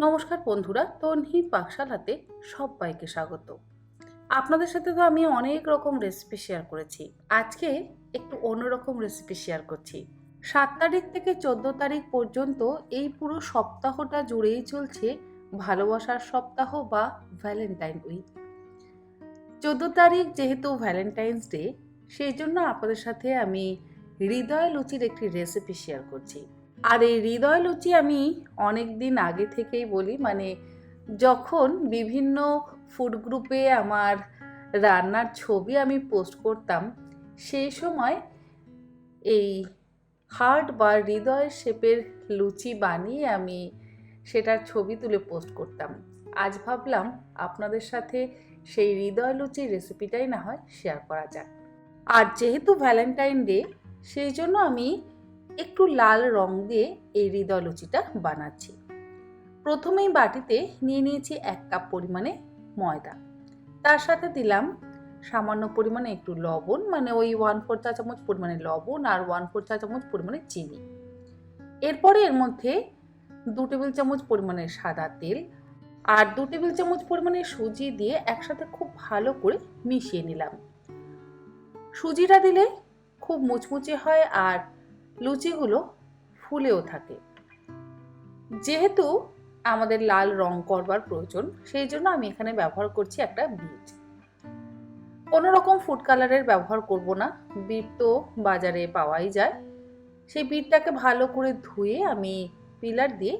নমস্কার বন্ধুরা, তন্হির পাকশালাতে সবাইকে স্বাগত। আপনাদের সাথে তো আমি অনেক রকম রেসিপি শেয়ার করেছি। আজকে একটু অন্যরকম রেসিপি শেয়ার করছি। 7 তারিখ থেকে 14 তারিখ পর্যন্ত এই পুরো সপ্তাহটা জুড়েই চলছে ভালোবাসার সপ্তাহ বা ভ্যালেন্টাইন উইক। 14 তারিখ যেহেতু ভ্যালেন্টাইন্স ডে, সেই জন্য আপনাদের সাথে আমি হৃদয় লুচির একটি রেসিপি শেয়ার করছি। আর এই হৃদয় লুচি আমি অনেক দিন আগে থেকেই বলি, যখন বিভিন্ন ফুড গ্রুপে আমার রান্নার ছবি আমি পোস্ট করতাম, সেই সময় এই হার্ট বা হৃদয় শেপের লুচি বানিয়ে আমি সেটার ছবি তুলে পোস্ট করতাম। আজ ভাবলাম আপনাদের সাথে সেই হৃদয় লুচির রেসিপিটাই না হয় শেয়ার করা যাক। আর যেহেতু ভ্যালেন্টাইন ডে, সেই জন্য আমি একটু লাল রং দিয়ে এই হৃদয় লুচিটা বানাচ্ছি। প্রথমেই বাটিতে নিয়ে নিয়েছি 1 কাপ পরিমাণে ময়দা, তার সাথে দিলাম সামান্য পরিমাণে একটু লবণ, ওই 1/4 চা চামচ পরিমাণে লবণ আর 1/4 চা চামচ পরিমাণে চিনি। এরপরে এর মধ্যে 2 টেবিল চামচ পরিমাণে সাদা তেল আর 2 টেবিল চামচ পরিমাণে সুজি দিয়ে একসাথে খুব ভালো করে মিশিয়ে নিলাম। সুজিটা দিলে খুব মুচমুচে হয় আর লুচিগুলো ফুলেও থাকে। যেহেতু আমাদের লাল রং করবার প্রয়োজন, সেই জন্য আমি এখানে ব্যবহার করছি একটা বিট। কোনো রকম ফুড কালারের ব্যবহার করব না, বিট তো বাজারে পাওয়াই যায়। সেই বিটটাকে ভালো করে ধুয়ে আমি পিলার দিয়ে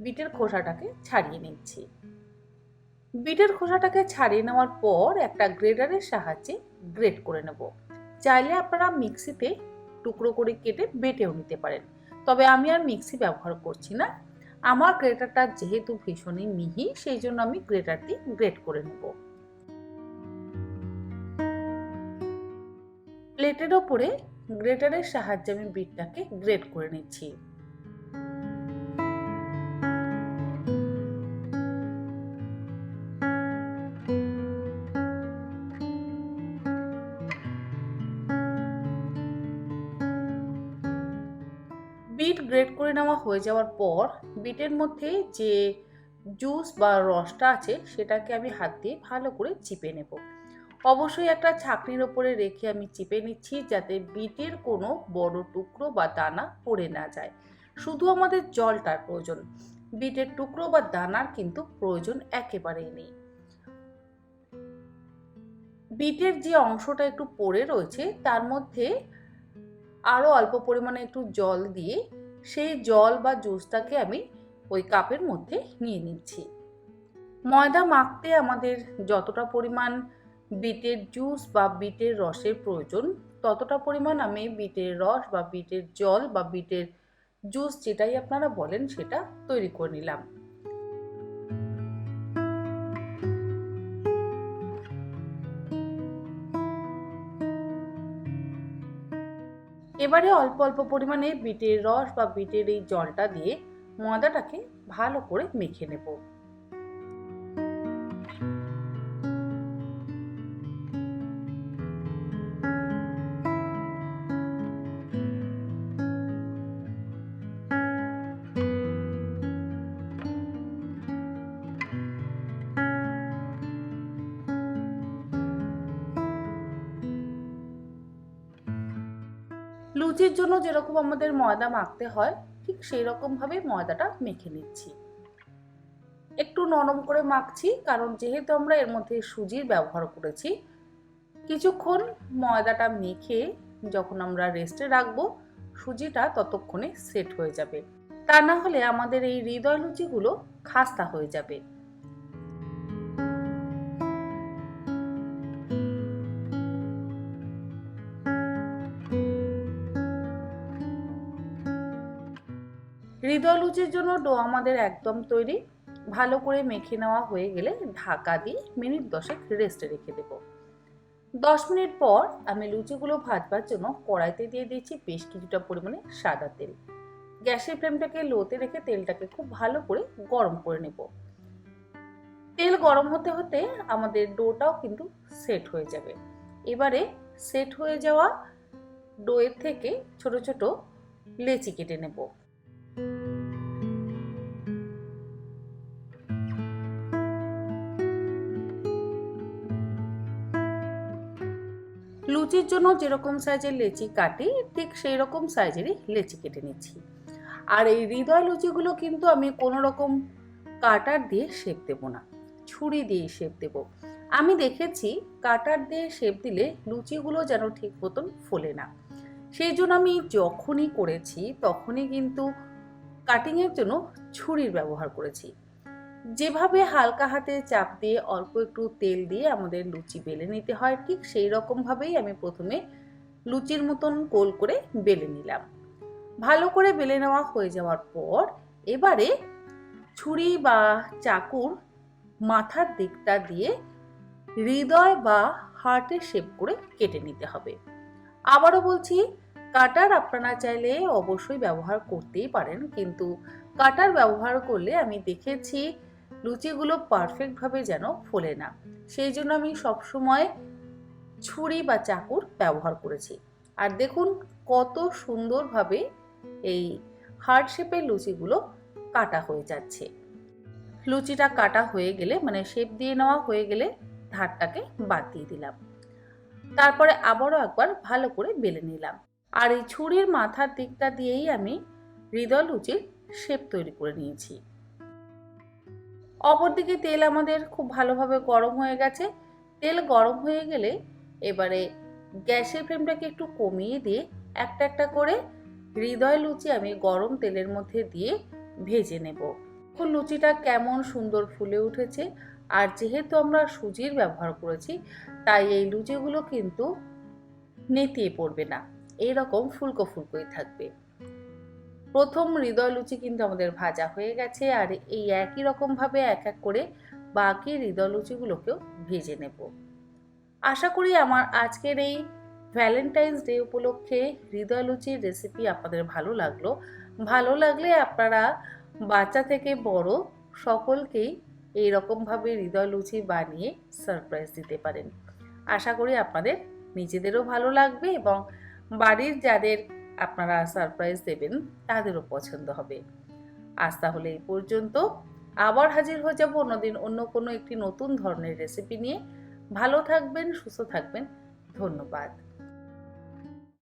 বিটের খোসাটাকে ছাড়িয়ে নিচ্ছি। বিটের খোসাটাকে ছাড়িয়ে নেওয়ার পর একটা গ্রেটারের সাহায্যে গ্রেট করে নেব। চাইলে আপনারা মিক্সিতে টুকরো করে কেটে বেটেও নিতে পারেন, তবে আমি আর মিক্সি ব্যবহার করছি না। আমার গ্রেটারটা যেহেতু ভীষণই মিহি, সেই জন্য আমি গ্রেটার দিয়ে গ্রেট করে নেব। প্লেটের ওপরে গ্রেটারের সাহায্যে আমি বিটটাকে গ্রেট করে নিচ্ছি। বিট গ্রেট করে নেওয়া হয়ে যাওয়ার পর বিটের মধ্যে যে জুস বা রসটা আছে সেটাকে আমি হাত দিয়ে ভালো করে চিপে নেব। অবশ্যই একটা ছাঁকনির ওপরে রেখে আমি চিপে নিচ্ছি, যাতে বিটের কোনো বড় টুকরো বা দানা পড়ে না যায়। শুধু আমাদের জলটার প্রয়োজন, বিটের টুকরো বা দানার কিন্তু প্রয়োজন একেবারেই নেই। বিটের যে অংশটা একটু পড়ে রয়েছে তার মধ্যে আরও অল্প পরিমাণে একটু জল দিয়ে সেই জল বা জুসটাকে আমি ওই কাপের মধ্যে নিয়ে নিচ্ছি। ময়দা মাখতে আমাদের যতটা পরিমাণ বিটের জুস বা বিটের রসের প্রয়োজন, ততটা পরিমাণ আমি বিটের রস বা বিটের জল বা বিটের জুস, যেটাই আপনারা বলেন, সেটা তৈরি করে নিলাম। এবারে অল্প অল্প পরিমাণে বিটের রস বা বিটের এই জলটা দিয়ে ময়দাটাকে ভালো করে মেখে নেব। লুচির জন্য যেরকম আমাদের ময়দা মাখতে হয়, ঠিক সেই রকম ভাবে ময়দাটা মেখে নিচ্ছি। একটু নরম করে মাখছি, কারণ যেহেতু আমরা এর মধ্যে সুজির ব্যবহার করেছি। কিছুক্ষণ ময়দাটা মেখে যখন আমরা রেস্টে রাখবো, সুজিটা ততক্ষণে সেট হয়ে যাবে। তা না হলে আমাদের এই হৃদয় লুচিগুলো খাস্তা হয়ে যাবে। হৃদয় লুচির জন্য ডো আমাদের একদম তৈরি। ভালো করে মেখে নেওয়া হয়ে গেলে ঢাকা দিয়ে মিনিট 10 রেস্টে রেখে দেব। 10 মিনিট পর আমি লুচিগুলো ভাজবার জন্য কড়াইতে দিয়ে দিয়েছি বেশ কিছুটা পরিমাণে সাদা তেল। গ্যাসের ফ্লেমটাকে লোতে রেখে তেলটাকে খুব ভালো করে গরম করে নেব। তেল গরম হতে হতে আমাদের ডোটাও কিন্তু সেট হয়ে যাবে। এবারে সেট হয়ে যাওয়া ডোয়ের থেকে ছোট ছোট লেচি কেটে নেব। লুচির জন্য যেরকম সাইজের লেচি কাটি ঠিক সেই রকম সাইজেরই লেচি কেটে নিচ্ছি। আর এই হৃদয় লুচিগুলো কিন্তু আমি কোনো রকম কাটার দিয়ে শেপ দেবো না, ছুরি দিয়ে শেপ দেব। আমি দেখেছি কাটার দিয়ে শেপ দিলে লুচিগুলো যেন ঠিক মতন ফোলে না। সেই জন্য আমি যখনই করেছি তখনই কিন্তু কাটিংয়ের জন্য ছুরির ব্যবহার করেছি। যেভাবে হালকা হাতে চাপ দিয়ে অল্প একটু তেল দিয়ে আমাদের লুচি বেলে নিতে হয়, ঠিক সেই রকমভাবেই আমি প্রথমে লুচির মতন গোল করে বেলে নিলাম। ভালো করে বেলে নেওয়া হয়ে যাওয়ার পর এবারে ছুরি বা চাকুর মাথার দিকটা দিয়ে হৃদয় বা হার্টের শেপ করে কেটে নিতে হবে। আবারও বলছি, কাটার আপনারা চাইলে অবশ্যই ব্যবহার করতেই পারেন, কিন্তু কাটার ব্যবহার করলে আমি দেখেছি লুচিগুলো পারফেক্টভাবে যেন ফোলে না। সেই জন্য আমি সবসময় ছুরি বা চাকুর ব্যবহার করেছি। আর দেখুন কত সুন্দরভাবে এই হার্ট শেপের লুচিগুলো কাটা হয়ে যাচ্ছে। লুচিটা কাটা হয়ে গেলে মানে শেপ দিয়ে নেওয়া হয়ে গেলে ধারটাকে বাদ দিয়ে দিলাম। তারপরে আবারও একবার ভালো করে বেলে নিলাম। আর এই ছুরির মাথার দিকটা দিয়েই আমি হৃদয় লুচির শেপ তৈরি করে নিয়েছি। অপরদিকে তেল আমাদের খুব ভালোভাবে গরম হয়ে গেছে। তেল গরম হয়ে গেলে এবারে গ্যাসের ফ্লেমটাকে একটু কমিয়ে দিয়ে একটা একটা করে হৃদয় লুচি আমি গরম তেলের মধ্যে দিয়ে ভেজে নেব। এখন লুচিটা কেমন সুন্দর ফুলে উঠেছে। আর যেহেতু আমরা সুজির ব্যবহার করেছি তাই এই লুচিগুলো কিন্তু নেতিয়ে পড়বে না, এইরকম ফুলকো ফুলকোই থাকবে। প্রথম হৃদয় লুচি কিন্তু আমাদের ভাজা হয়ে গেছে। আর এই একই রকমভাবে এক এক করে বাকি হৃদয় লুচিগুলোকেও ভেজে নেব। আশা করি আমার আজকের এই ভ্যালেন্টাইন্স ডে উপলক্ষে হৃদয় লুচির রেসিপি আপনাদের ভালো লাগলো। ভালো লাগলে আপনারা বাচ্চা থেকে বড় সকলকেই এইরকমভাবে হৃদয় লুচি বানিয়ে সারপ্রাইজ দিতে পারেন। আশা করি আপনাদের নিজেদেরও ভালো লাগবে এবং বাড়ির যাদের আপনারা সারপ্রাইজ দেবেন তাদেরও পছন্দ হবে। আজ তাহলে এই পর্যন্ত। আবার হাজির হয়ে যাব অন্যদিন অন্য কোনো একটি নতুন ধরনের রেসিপি নিয়ে। ভালো থাকবেন, সুস্থ থাকবেন। ধন্যবাদ।